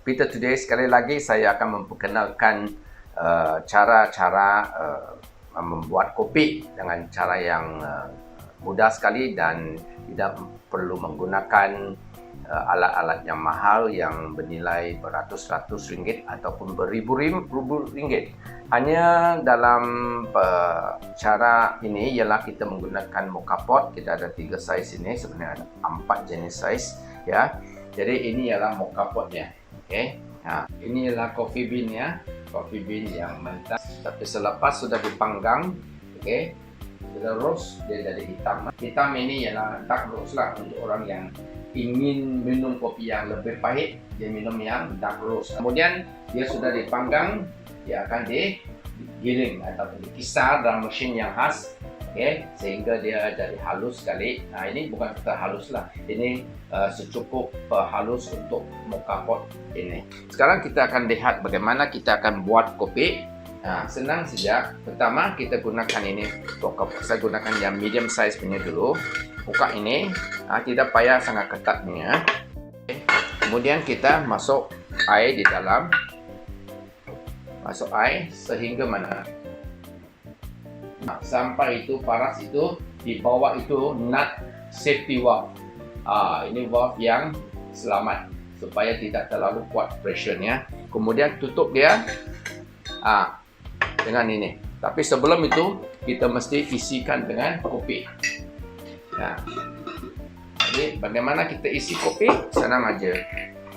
Peter today sekali lagi saya akan memperkenalkan cara-cara membuat kopi dengan cara yang mudah sekali dan tidak perlu menggunakan alat-alat yang mahal yang bernilai beratus-ratus ringgit ataupun beribu-ribu ringgit. Hanya dalam cara ini ialah kita menggunakan mocha pot. Kita ada 3 saiz ini, sebenarnya ada 4 jenis saiz ya. Jadi ini ialah mocha potnya. Okey. Nah, ini ialah coffee bean ya. Coffee bean yang mentah tapi selepas sudah dipanggang, okey. Sudah roast dia jadi hitam. Hitam ini ialah dark roast lah untuk orang yang ingin minum kopi yang lebih pahit, dia minum yang dark roast. Kemudian dia sudah dipanggang, dia akan digiling atau dikisar dalam mesin yang khas, sehingga dia jadi halus sekali. Nah, ini bukan kita halus lah, ini secukup halus untuk mocha pot ini. Sekarang kita akan lihat bagaimana kita akan buat kopi. Nah, senang saja. Pertama kita gunakan ini, saya gunakan yang medium size punya dulu. Buka ini, tidak payah sangat ketat punya. Kemudian kita masuk air di dalam, masuk air sehingga mana? Sampai itu paras itu, di bawah itu nut safety valve. Ini valve yang selamat supaya tidak terlalu kuat pressure-nya. Kemudian tutup dia dengan ini. Tapi sebelum itu kita mesti isikan dengan kopi. Nah, jadi bagaimana kita isi kopi? Senang aja.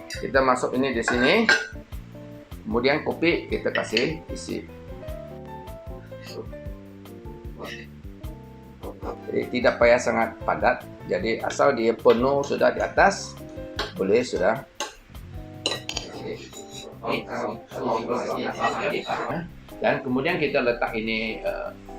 Kita masuk ini di sini. Kemudian kopi kita kasih isi. Jadi tidak payah sangat padat. Jadi asal dia penuh sudah di atas, boleh sudah. Dan kemudian kita letak ini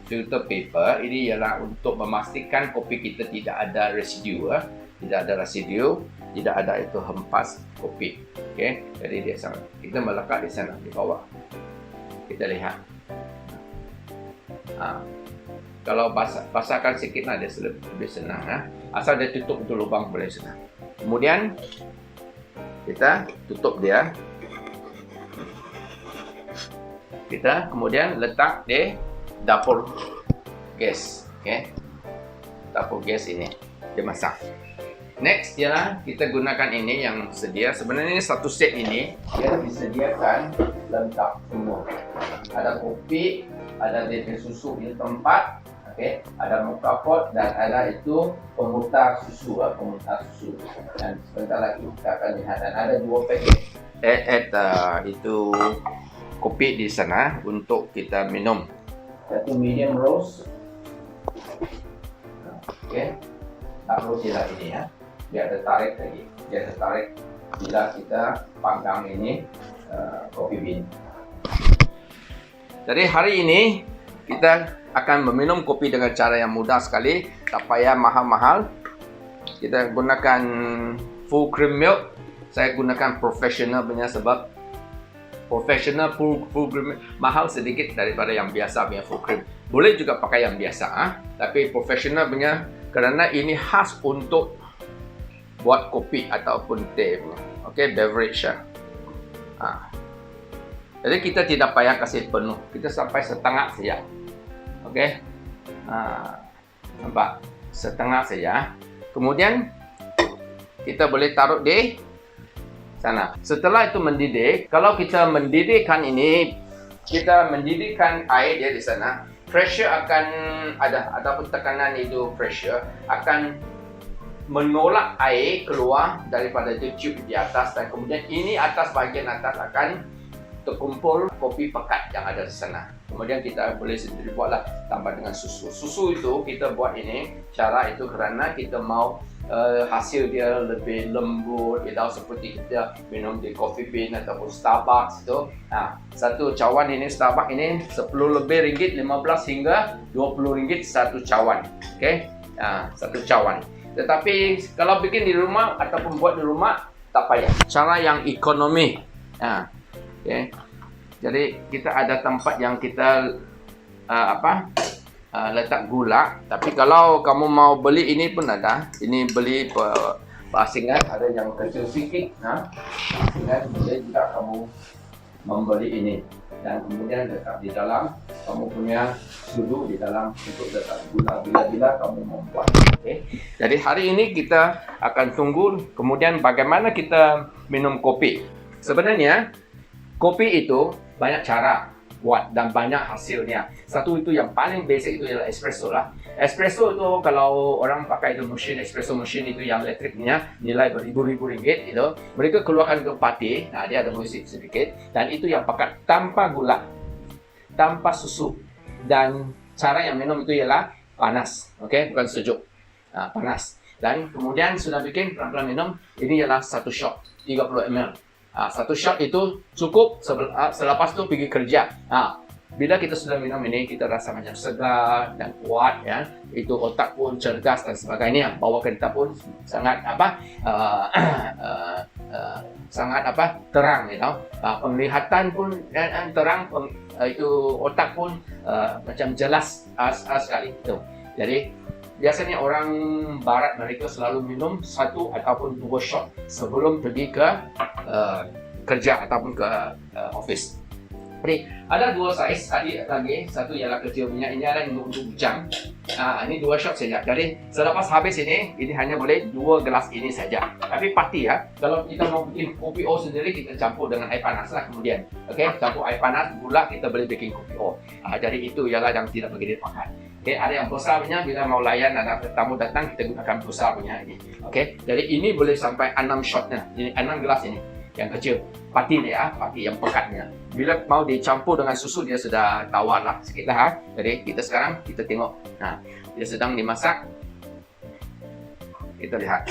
filter paper. Ini ialah untuk memastikan kopi kita tidak ada residu, tidak ada residu, tidak ada itu hempas kopi. Okey, jadi dia sangat. Kita melekat di sana di bawah. Kita lihat. Kalau basahkan sikit dia lebih senang. Asal dia tutup itu lubang boleh sudah. Kemudian kita tutup dia. Kita kemudian letak di dapur gas, dapur gas ini dia masak. Next ialah kita gunakan ini yang sedia. Sebenarnya ini satu set ini dia disediakan lengkap semua. Ada kopi, ada DP susu ini tempat, ada mocha pot dan ada itu pemutar susu, Dan sebentar lagi kita akan lihat dan ada 2 paket itu kopi di sana untuk kita minum. Satu medium roast. Tak roast lah ini ya. Dia ada tarik lagi. Dia ada tarik bila kita panggang ini coffee bean. Jadi hari ini kita akan meminum kopi dengan cara yang mudah sekali, tak payah mahal-mahal. Kita gunakan full cream milk. Saya gunakan professional punya sebab professional full cream mahal sedikit daripada yang biasa punya full cream. Boleh juga pakai yang biasa, tapi professional punya kerana ini khas untuk buat kopi ataupun teh. Beverage. Jadi kita tidak payah kasih penuh, kita sampai setengah saja. Nampak? Setengah saja. Kemudian kita boleh taruh di sana. Setelah itu mendidih, kalau kita mendidihkan ini, kita mendidihkan air dia di sana, pressure akan ada, ataupun tekanan itu pressure akan menolak air keluar daripada tube di atas dan kemudian ini bahagian atas akan terkumpul kopi pekat yang ada di sana. Kemudian kita boleh sendiri buatlah tambah dengan susu. Susu itu kita buat ini, cara itu kerana kita mau hasil dia lebih lembut, seperti kita minum di Coffee Bean ataupun Starbucks itu. Satu cawan ini Starbucks ini 10 lebih ringgit, 15 hingga 20 ringgit satu cawan. Satu cawan. Tetapi kalau bikin di rumah ataupun buat di rumah tak payah. Cara yang ekonomi. Jadi kita ada tempat yang kita letak gula. Tapi kalau kamu mau beli ini pun ada. Ini beli Pasingan ada yang kecil sikit, pasingan boleh juga kamu membeli ini, dan kemudian letak di dalam kamu punya sudu di dalam untuk letak gula bila kamu membuat. Okay. Jadi hari ini kita akan tunggu kemudian bagaimana kita minum kopi. Sebenarnya kopi itu banyak cara buat dan banyak hasilnya. Satu itu yang paling basic itu adalah espresso lah. Espresso itu kalau orang pakai itu mesin espresso machine itu yang elektriknya nilai beribu-ribu ringgit itu, mereka keluarkan untuk pati. Nah, dia ada musik sedikit dan itu yang pekat tanpa gula, tanpa susu, dan cara yang minum itu ialah panas, okey, bukan sejuk. Panas. Dan kemudian sudah bikin pelan-pelan minum, ini ialah satu shot 30 ml. Satu shot itu cukup selepas itu pergi kerja. Bila kita sudah minum ini, kita rasa macam segar dan kuat, ya. Itu otak pun cerdas dan sebagainya. Bawah kita pun sangat terang, you know. Penglihatan pun terang, itu otak pun macam jelas sekali itu. Jadi biasanya orang barat mereka selalu minum 1 ataupun 2 shot sebelum pergi ke kerja ataupun ke office. Jadi ada 2 saiz tadi lagi, satu ialah kecil punya, ini adalah untuk bujang. Ini 2 shot saja. Jadi selepas habis ini hanya boleh 2 gelas ini saja. Tapi pasti ya, kalau kita mau bikin kopi O sendiri, kita campur dengan air panas lah kemudian. Okey, campur air panas, gula, kita boleh bikin kopi O. Jadi itu ialah yang tidak begitu dipakai. Okey, ada yang besar punya, bila mau layan ada tamu datang, kita gunakan besar punya ini. Okey, jadi ini boleh sampai 6 shotnya. Ini 6 gelas ini. Yang kecil, pati dia, pati yang pekatnya. Bila mau dicampur dengan susu, dia sudah tawar lah sikit lah. Jadi sekarang kita tengok. Dia sedang dimasak. Kita lihat.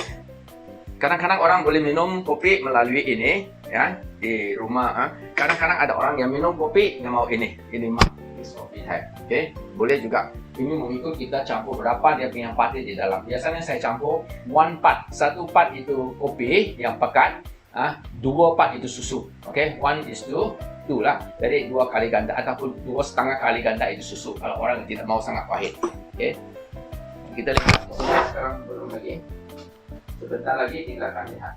Kadang-kadang orang boleh minum kopi melalui ini, ya, di rumah. Kadang-kadang ada orang yang minum kopi yang mau ini mah, kopi type. Okey, boleh juga. Ini mengikut kita campur berapa dia punya pati di dalam. Biasanya saya campur 1 part. 1 part itu kopi yang pekat. 2 part itu susu. Okey, 1:2 lah. Jadi 2 kali ganda ataupun 2,5 kali ganda itu susu kalau orang tidak mau sangat pahit. Okey. Kita lihat sekarang belum lagi. Sebentar lagi kita akan lihat.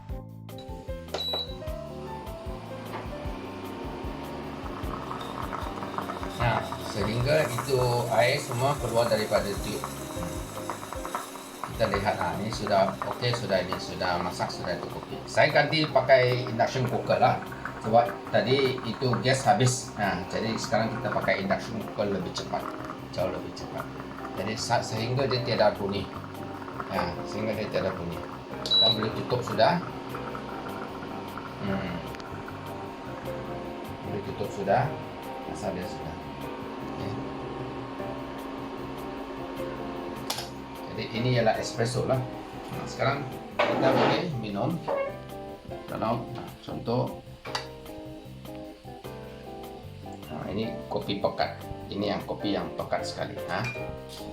Sehingga itu air semua keluar daripada tube. Kita lihat, ini sudah okey, ini sudah masak, sudah itu kopi. Saya ganti pakai induction cooker lah, sebab tadi itu gas habis. Jadi sekarang kita pakai induction cooker lebih cepat, jauh lebih cepat. Jadi sehingga dia tiada bunyi, dan boleh tutup sudah. Boleh tutup sudah, asal dia sudah. Jadi ini ialah espresso lah. Sekarang kita boleh minum. Kalau contoh, ini kopi pekat. Ini yang kopi yang pekat sekali.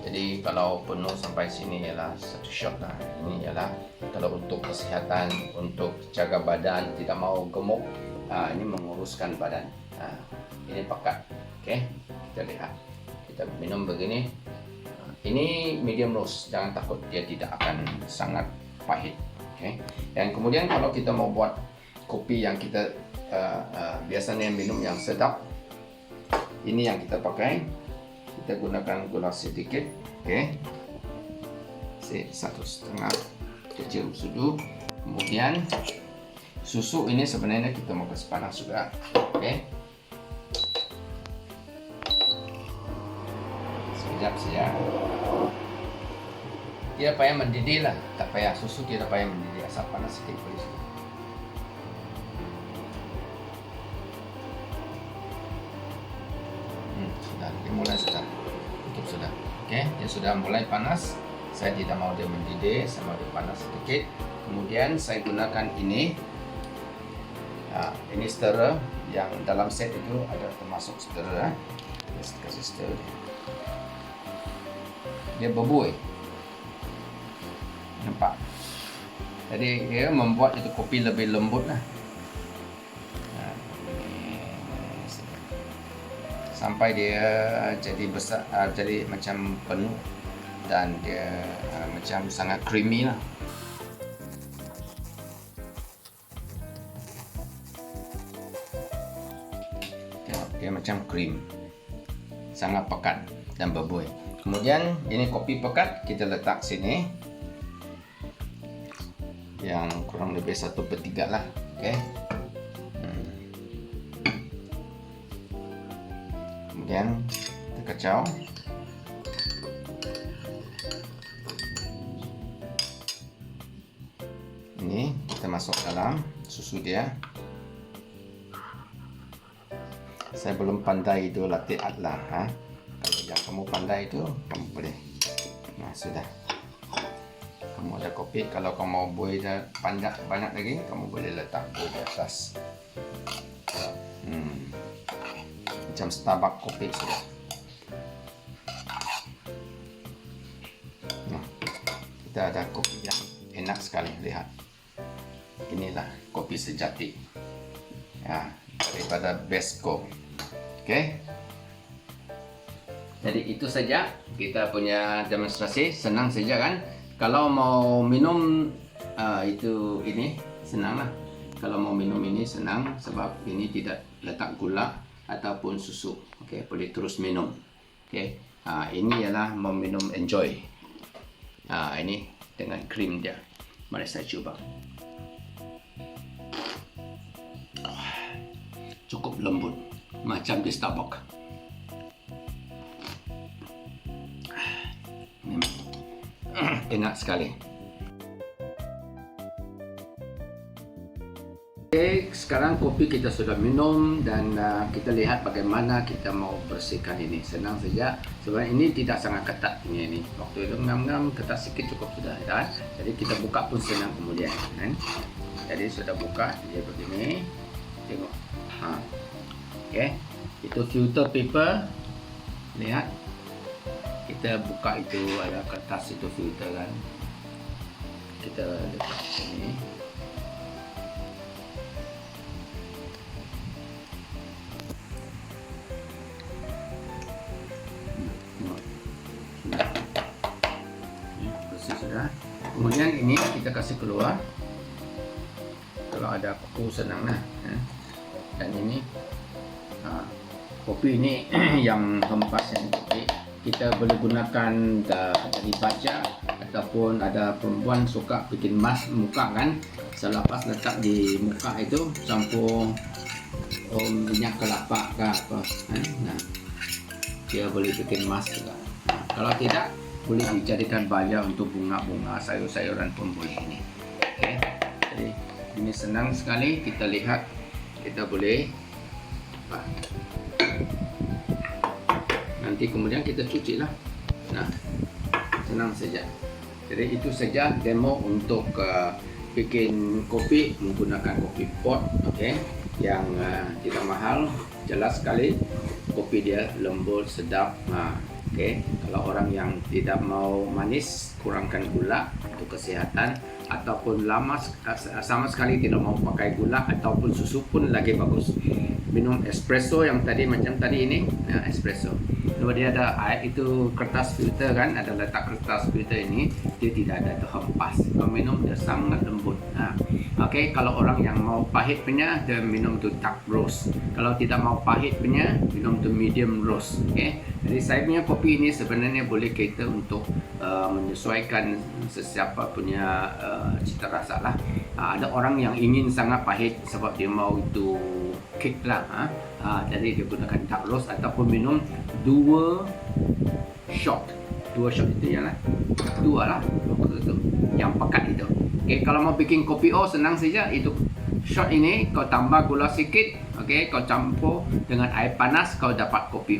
Jadi kalau penuh sampai sini ialah 1 shot lah. Ini ialah kalau untuk kesihatan, untuk jaga badan, tidak mau gemuk. Ini menguruskan badan. Ini pekat. Okey, kita lihat. Kita minum begini. Ini medium roast, jangan takut dia tidak akan sangat pahit. Okay. Dan kemudian kalau kita mau buat kopi yang kita biasanya minum yang sedap, ini yang kita pakai. Kita gunakan gula sedikit, okay. 1,5 kecil sudu. Kemudian susu ini sebenarnya kita mau kasih panas juga, okay. Sekejap saja. Tidak payah mendidih lah, tak payah, susu tidak payah mendidih, asal panas sedikit boleh. Sudah, dia mulai sudah, tutup sudah. Okey, dia sudah mulai panas. Saya tidak mau dia mendidih, saya mau dia panas sedikit. Kemudian saya gunakan ini. Ini stirrer yang dalam set itu ada termasuk stirrer. Kasih stir. Dia berbuih. Nampak? Jadi dia membuat itu kopi lebih lembut lah. Sampai dia jadi besar, jadi macam penuh dan dia macam sangat creamy lah. Okay, macam krim. Sangat pekat dan berbuih. Kemudian ini kopi pekat kita letak sini. Yang kurang lebih 1/3 lah. Okay. Kemudian kita kacau. Ini kita masuk dalam susu dia. Saya belum pandai itu latte art lah. Kalau yang kamu pandai itu, kamu boleh. Nah, sudah. Kamu ada kopi. Kalau kamu mau buih banyak lagi, kamu boleh letak buih di atas. Macam Starbucks kopi sudah. Nah, kita ada kopi yang enak sekali. Lihat. Inilah kopi sejati. Ya, daripada Besco. Oke. Jadi itu saja kita punya demonstrasi. Senang saja kan? Kalau mau minum ini senang lah. Kalau mau minum ini senang sebab ini tidak letak gula ataupun susu. Oke, boleh terus minum. Oke. Ini ialah mau minum enjoy. Ini dengan krim dia. Mari saya coba. Cukup lembut macam di Starbucks. Enak sekali. Oke, sekarang kopi kita sudah minum dan kita lihat bagaimana kita mau bersihkan ini. Senang saja. Sebenarnya ini tidak sangat ketat ini. Waktu itu ngam-ngam ketat sikit cukup sudah kan. Jadi kita buka pun senang kemudian kan. Jadi sudah buka dia begini. Tengok. Oke, itu filter paper. Lihat, kita buka itu ada kertas itu filter kan. Kita letak sini. Bersih sudah. Kemudian ini kita kasih keluar. Kalau ada kuku senang lah. Dan ini kopi ini yang hempas yang kopi kita boleh gunakan dari baca ataupun ada perempuan suka bikin mask muka kan, selepas letak di muka itu campur minyak kelapa ke apa, nah dia boleh bikin mask juga. Kalau tidak boleh dijadikan baja untuk bunga-bunga, sayur-sayuran pun boleh ini. Oke, jadi ini senang sekali kita lihat. Kita boleh nanti kemudian kita cuci lah. Nah, senang saja. Jadi itu saja demo untuk bikin kopi menggunakan kopi pot, yang tidak mahal, jelas sekali. Kopi dia lembut, sedap. Kalau orang yang tidak mau manis, kurangkan gula untuk kesehatan, ataupun sama sekali tidak mau pakai gula ataupun susu pun lagi bagus. Minum espresso yang tadi macam tadi ini, espresso. Kalau dia ada air itu kertas filter kan, ada letak kertas filter ini, dia tidak ada terhempas. Kalau minum dia sangat lembut. Kalau orang yang mau pahit punya, dia minum tu dark roast. Kalau tidak mau pahit punya, minum tu medium roast. Jadi saya punya kopi ini sebenarnya boleh cater untuk menyesuaikan sesiapa punya cita rasa lah. Ada orang yang ingin sangat pahit sebab dia mau itu cake lah. Jadi dia gunakan dark roast ataupun minum 2 shot. 2 shot itu ialah 2 lah itu yang pekat itu. Kalau mau bikin kopi senang saja, itu shot ini kau tambah gula sikit, kau campur dengan air panas, kau dapat kopi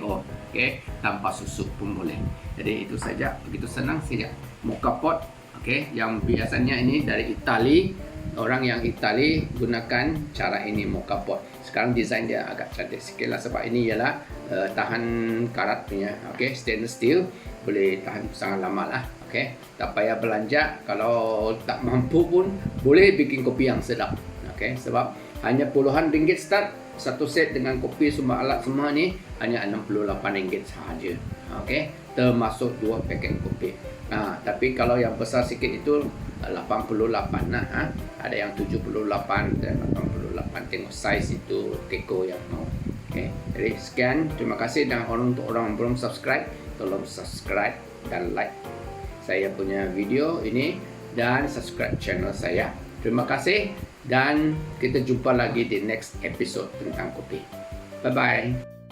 tanpa susu pun boleh. Jadi itu saja, begitu senang saja. Mocha pot, yang biasanya ini dari Itali. Orang yang Itali gunakan cara ini, mocha pot. Sekarang desain dia agak cantik sikit lah sebab ini ialah tahan karat punya, stainless steel, boleh tahan sangat lama lah. Tak payah belanja. Kalau tak mampu pun boleh bikin kopi yang sedap. Sebab hanya puluhan ringgit start. Satu set dengan kopi semua alat semua ni hanya RM68 sahaja. Termasuk 2 paket kopi. Tapi kalau yang besar sikit itu 88 lah. Ada yang 78 dan 88. Tengok saiz itu teko yang mau. Okay. Jadi sekian, terima kasih. Dan untuk orang belum subscribe, tolong subscribe dan like saya punya video ini dan subscribe channel saya. Terima kasih dan kita jumpa lagi di next episode tentang kopi. Bye bye.